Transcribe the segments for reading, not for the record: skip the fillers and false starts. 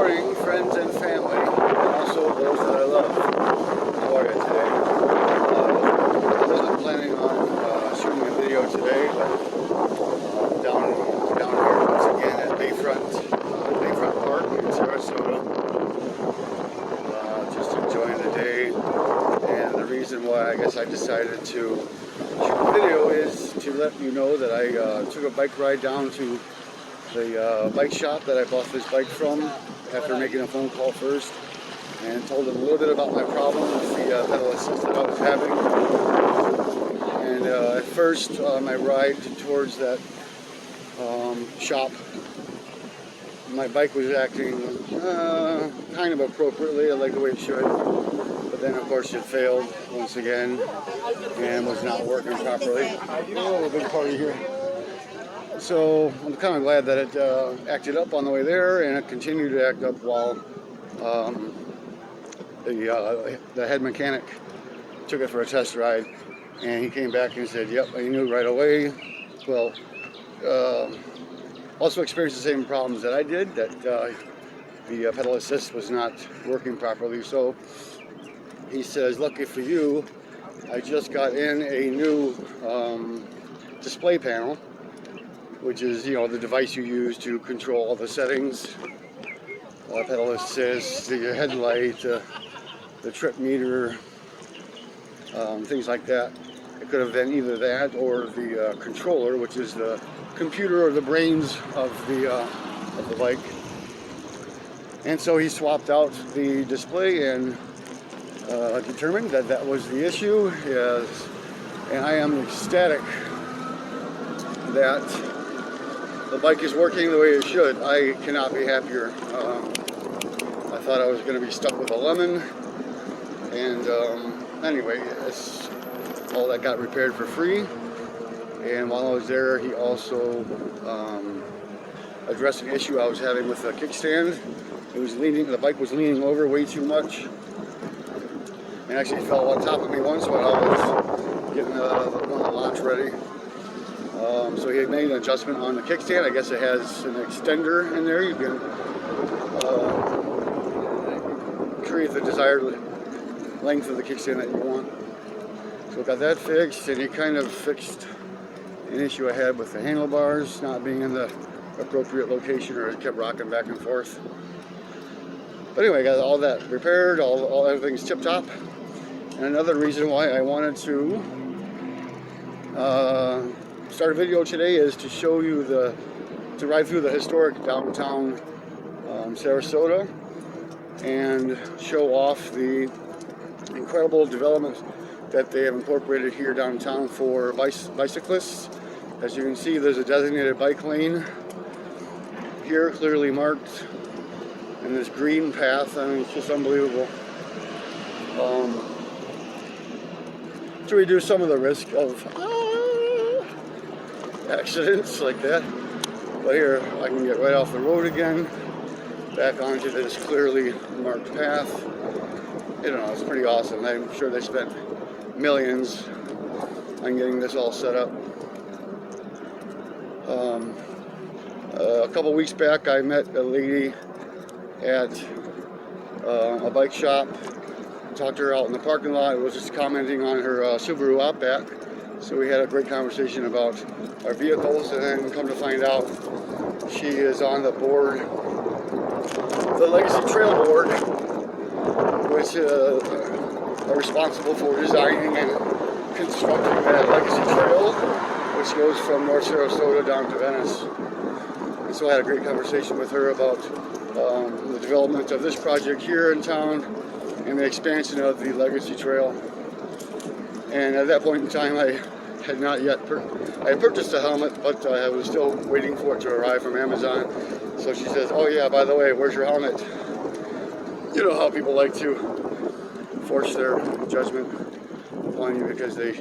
morning, friends and family, and also those that I love. How are you today? I wasn't planning on shooting a video today, but down here once again at Bayfront Park in Sarasota. Just enjoying the day, and the reason why I guess I decided to shoot a video is to let you know that I took a bike ride down to the bike shop that I bought this bike from after making a phone call first, and told them a little bit about my problem with the pedal assist that I was having. And at first on my ride towards that shop, my bike was acting kind of appropriately, like the way it should, but then of course it failed once again and was not working properly. Oh, a big party here. So I'm kind of glad that it acted up on the way there, and it continued to act up while the head mechanic took it for a test ride, and he came back and said, yep, he knew right away. Well, also experienced the same problems that I did, that the pedal assist was not working properly. So he says, lucky for you, I just got in a new display panel, which is, you know, the device you use to control all the settings, pedal assist, the headlight, the trip meter, things like that. It could have been either that or the controller, which is the computer or the brains of the bike. And so he swapped out the display and determined that that was the issue. Yes, and I am ecstatic that the bike is working the way it should. I cannot be happier. I thought I was going to be stuck with a lemon, and anyway, all that got repaired for free. And while I was there, he also addressed an issue I was having with the kickstand. The bike was leaning over way too much, and actually fell on top of me once when I was getting one of the launch ready. So he had made an adjustment on the kickstand. I guess it has an extender in there. You can create the desired length of the kickstand that you want. So got that fixed, and he kind of fixed an issue I had with the handlebars not being in the appropriate location, or it kept rocking back and forth. But anyway, got all that repaired, everything's tip top. And another reason why I wanted to start a video today is to show you to ride through the historic downtown Sarasota and show off the incredible development that they have incorporated here downtown for bicyclists. As you can see, there's a designated bike lane here, clearly marked, and this green path. I mean, it's just unbelievable. To reduce some of the risk of accidents like that. But here I can get right off the road again, back onto this clearly marked path. You know, it's pretty awesome. I'm sure they spent millions on getting this all set up. A couple weeks back I met a lady at a bike shop. Talked to her out in the parking lot. I was just commenting on her Subaru Outback. So we had a great conversation about our vehicles, and then come to find out she is on the board, the Legacy Trail Board, which are responsible for designing and constructing that Legacy Trail, which goes from North Sarasota down to Venice. And so I had a great conversation with her about the development of this project here in town and the expansion of the Legacy Trail. And at that point in time, I had not yet I had purchased a helmet, but I was still waiting for it to arrive from Amazon. So she says, oh yeah, by the way, where's your helmet? You know how people like to force their judgment upon you because they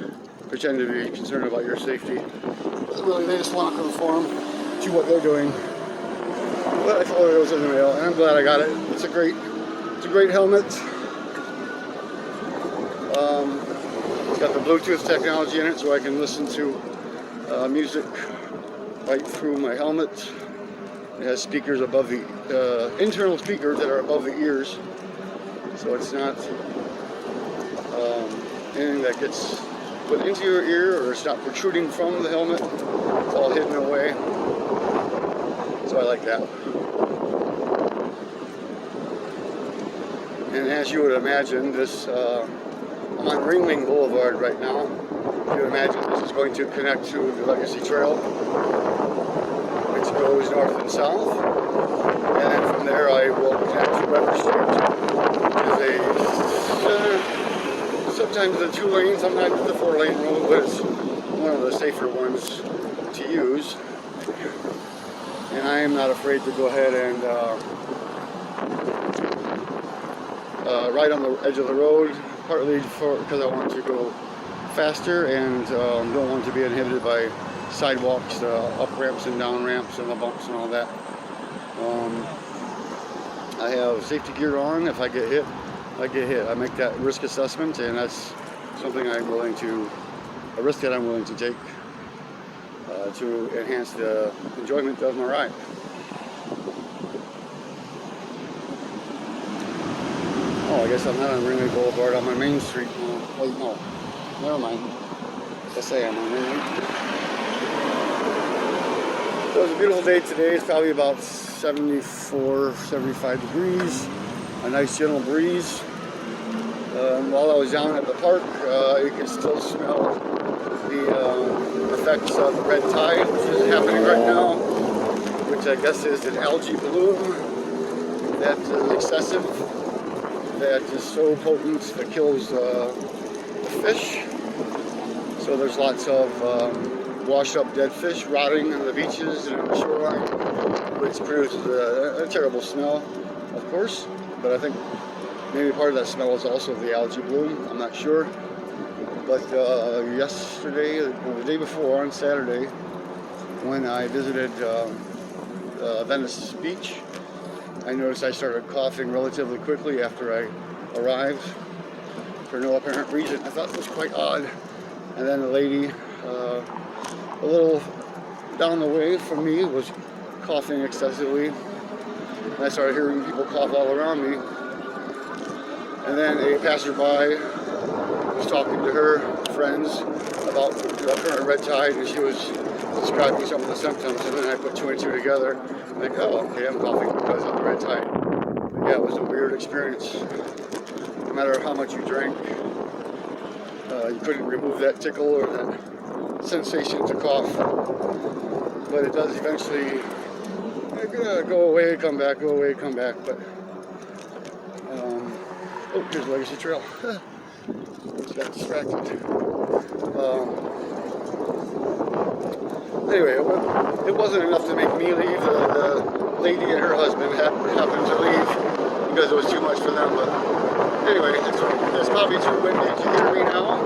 pretend to be concerned about your safety. But really, they just want to conform to what they're doing. But I told her it was in the mail, and I'm glad I got it. It's a great helmet. It's got the Bluetooth technology in it, so I can listen to music right through my helmet. It has speakers above the internal speakers that are above the ears, so it's not anything that gets put into your ear, or it's not protruding from the helmet. It's all hidden away, so I like that. And as you would imagine, this I'm on Ringling Boulevard right now. You would imagine this is going to connect to the Legacy Trail, which goes north and south. And then from there I will connect to Weber Street, which is sometimes a 2-lane, sometimes it's a 4-lane road, but it's one of the safer ones to use. And I am not afraid to go ahead and ride on the edge of the road, partly because I want to go faster and don't want to be inhibited by sidewalks, up ramps and down ramps and the bumps and all that. I have safety gear on. If I get hit, I get hit. I make that risk assessment, and that's something a risk that I'm willing to take to enhance the enjoyment of my ride. Oh, I guess I'm not on Ringling Boulevard. I'm on Main Street. Wait, no. Never mind. Yes, I am on Ringling. So it's a beautiful day today. It's probably about 74, 75 degrees. A nice gentle breeze. While I was down at the park, you can still smell the effects of the red tide, which is happening right now, which I guess is an algae bloom that is excessive, that is so potent that kills the fish. So there's lots of washed up dead fish rotting on the beaches and on the shoreline, which produces a terrible smell, of course. But I think maybe part of that smell is also the algae bloom. I'm not sure. But yesterday, the day before, on Saturday, when I visited Venice Beach, I noticed I started coughing relatively quickly after I arrived for no apparent reason. I thought it was quite odd. And then a lady a little down the way from me was coughing excessively. And I started hearing people cough all around me. And then a passerby was talking to her friends about the current red tide, and she was describing some of the symptoms, and then I put 2 and 2 together, and like, oh, okay, I'm coughing because of the red tide. But yeah, it was a weird experience. No matter how much you drank, you couldn't remove that tickle or that sensation to cough. But it does eventually go away, come back, go away, come back. But oh, here's Legacy Trail. Just got distracted. Anyway, it wasn't enough to make me leave. The lady and her husband happened to leave because it was too much for them. But anyway, it's probably too windy to hear me now.